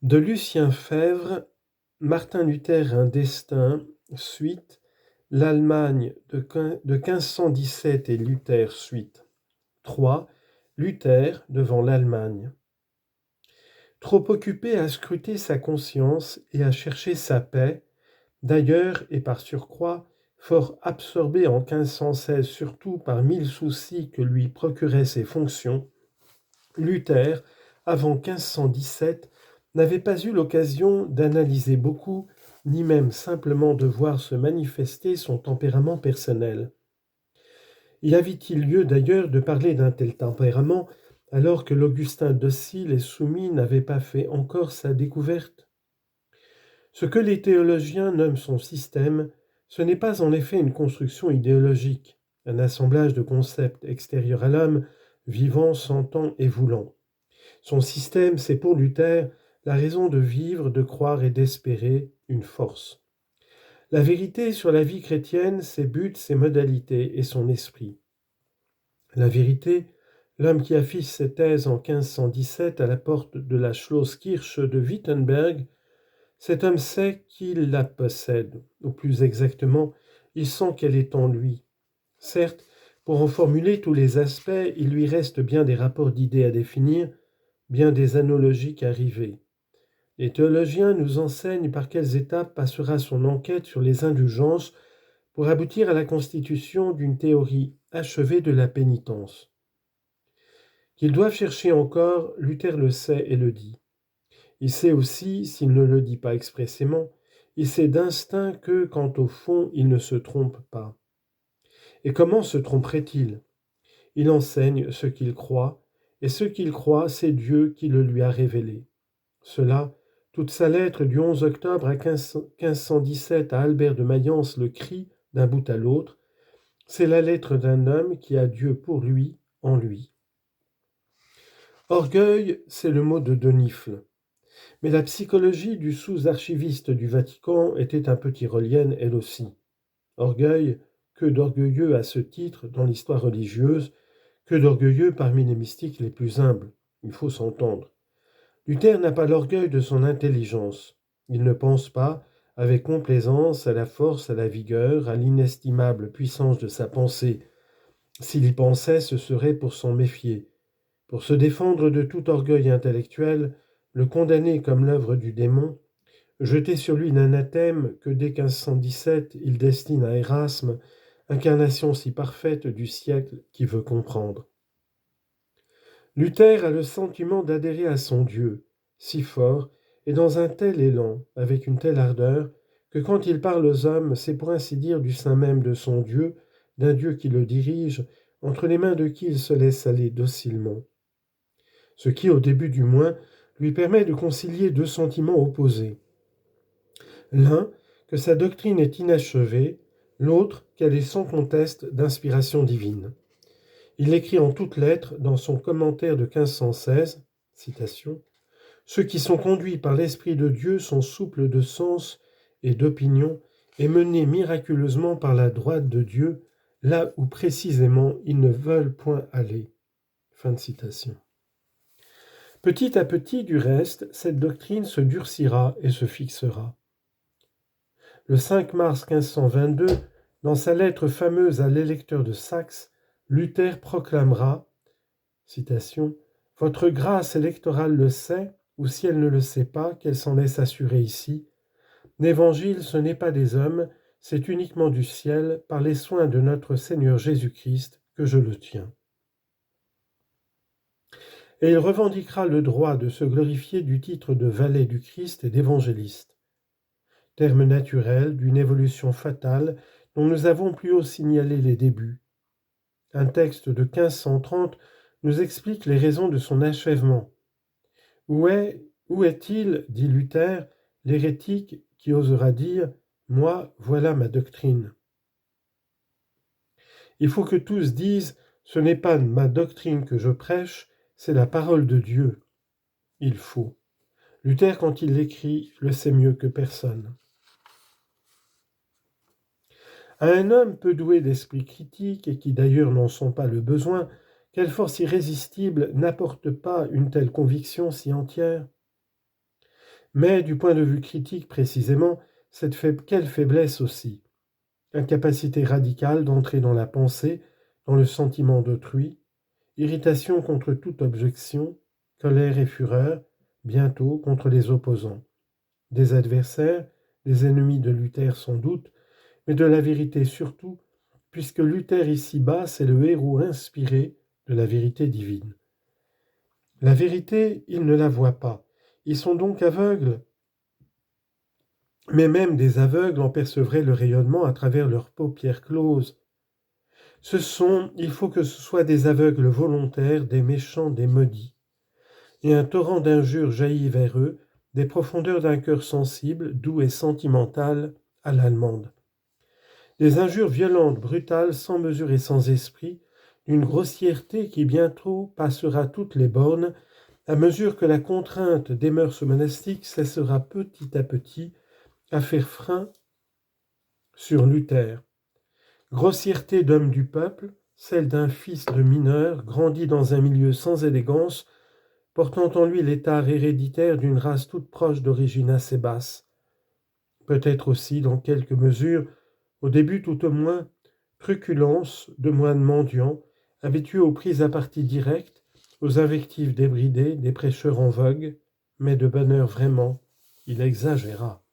De Lucien Febvre, Martin Luther un destin, suite, l'Allemagne de 1517 et Luther, suite. 3. Luther devant l'Allemagne. Trop occupé à scruter sa conscience et à chercher sa paix, d'ailleurs et par surcroît, fort absorbé en 1516 surtout par 1000 soucis que lui procuraient ses fonctions, Luther, avant 1517, n'avait pas eu l'occasion d'analyser beaucoup, ni même simplement de voir se manifester son tempérament personnel. Y avait-il lieu d'ailleurs de parler d'un tel tempérament alors que l'Augustin docile et soumis n'avait pas fait encore sa découverte? Ce que les théologiens nomment son système, ce n'est pas en effet une construction idéologique, un assemblage de concepts extérieurs à l'homme, vivant, sentant et voulant. Son système, c'est pour Luther la raison de vivre, de croire et d'espérer, une force. La vérité sur la vie chrétienne, ses buts, ses modalités et son esprit. La vérité, l'homme qui affiche ses thèses en 1517 à la porte de la Schlosskirche de Wittenberg, cet homme sait qu'il la possède, ou plus exactement, il sent qu'elle est en lui. Certes, pour en formuler tous les aspects, il lui reste bien des rapports d'idées à définir, bien des analogiques à river. Les théologiens nous enseignent par quelles étapes passera son enquête sur les indulgences pour aboutir à la constitution d'une théorie achevée de la pénitence. Qu'ils doivent chercher encore, Luther le sait et le dit. Il sait aussi, s'il ne le dit pas expressément, il sait d'instinct que, quant au fond, il ne se trompe pas. Et comment se tromperait-il? Il enseigne ce qu'il croit, et ce qu'il croit, c'est Dieu qui le lui a révélé. Cela, toute sa lettre du 11 octobre à 1517 à Albert de Mayence le crie d'un bout à l'autre, c'est la lettre d'un homme qui a Dieu pour lui, en lui. Orgueil, c'est le mot de Denifle. Mais la psychologie du sous-archiviste du Vatican était un peu tyrolienne elle aussi. Orgueil, que d'orgueilleux à ce titre dans l'histoire religieuse, que d'orgueilleux parmi les mystiques les plus humbles, il faut s'entendre. Luther n'a pas l'orgueil de son intelligence. Il ne pense pas, avec complaisance, à la force, à la vigueur, à l'inestimable puissance de sa pensée. S'il y pensait, ce serait pour s'en méfier. Pour se défendre de tout orgueil intellectuel, le condamner comme l'œuvre du démon, jeter sur lui l'anathème que dès 1517 il destine à Érasme, incarnation si parfaite du siècle qui veut comprendre. Luther a le sentiment d'adhérer à son Dieu, si fort, et dans un tel élan, avec une telle ardeur, que quand il parle aux hommes, c'est pour ainsi dire du sein même de son Dieu, d'un Dieu qui le dirige, entre les mains de qui il se laisse aller docilement. Ce qui, au début du moins, lui permet de concilier deux sentiments opposés. L'un, que sa doctrine est inachevée, l'autre, qu'elle est sans conteste d'inspiration divine. Il écrit en toutes lettres dans son commentaire de 1516, citation, « Ceux qui sont conduits par l'Esprit de Dieu sont souples de sens et d'opinion et menés miraculeusement par la droite de Dieu, là où précisément ils ne veulent point aller. » Fin de citation. Petit à petit, du reste, cette doctrine se durcira et se fixera. Le 5 mars 1522, dans sa lettre fameuse à l'électeur de Saxe, Luther proclamera, citation, « Votre grâce électorale le sait, ou si elle ne le sait pas, qu'elle s'en laisse assurer ici. L'évangile, ce n'est pas des hommes, c'est uniquement du ciel, par les soins de notre Seigneur Jésus-Christ, que je le tiens. » Et il revendiquera le droit de se glorifier du titre de valet du Christ et d'évangéliste. Terme naturel d'une évolution fatale dont nous avons plus haut signalé les débuts. Un texte de 1530 nous explique les raisons de son achèvement. Où est-il, dit Luther, l'hérétique qui osera dire « Moi, voilà ma doctrine ». Il faut que tous disent « Ce n'est pas ma doctrine que je prêche, c'est la parole de Dieu ». Il faut. Luther, quand il l'écrit, le sait mieux que personne. À un homme peu doué d'esprit critique, et qui d'ailleurs n'en sent pas le besoin, quelle force irrésistible n'apporte pas une telle conviction si entière? Mais du point de vue critique précisément, quelle faiblesse aussi. Incapacité radicale d'entrer dans la pensée, dans le sentiment d'autrui, irritation contre toute objection, colère et fureur, bientôt contre les opposants. Des adversaires, des ennemis de Luther sans doute, mais de la vérité surtout, puisque Luther ici-bas, c'est le héros inspiré de la vérité divine. La vérité, ils ne la voient pas. Ils sont donc aveugles. Mais même des aveugles en percevraient le rayonnement à travers leurs paupières closes. Il faut que ce soient des aveugles volontaires, des méchants, des maudits. Et un torrent d'injures jaillit vers eux, des profondeurs d'un cœur sensible, doux et sentimental, à l'allemande. Des injures violentes, brutales, sans mesure et sans esprit, d'une grossièreté qui bientôt passera toutes les bornes, à mesure que la contrainte des mœurs monastiques cessera petit à petit à faire frein sur Luther. Grossièreté d'homme du peuple, celle d'un fils de mineur, grandi dans un milieu sans élégance, portant en lui l'état héréditaire d'une race toute proche d'origine assez basse. Peut-être aussi, dans quelque mesure, au début tout au moins, truculence de moine mendiant, habitué aux prises à partie directes, aux invectives débridées des prêcheurs en vogue, mais de bonne heure vraiment, il exagéra.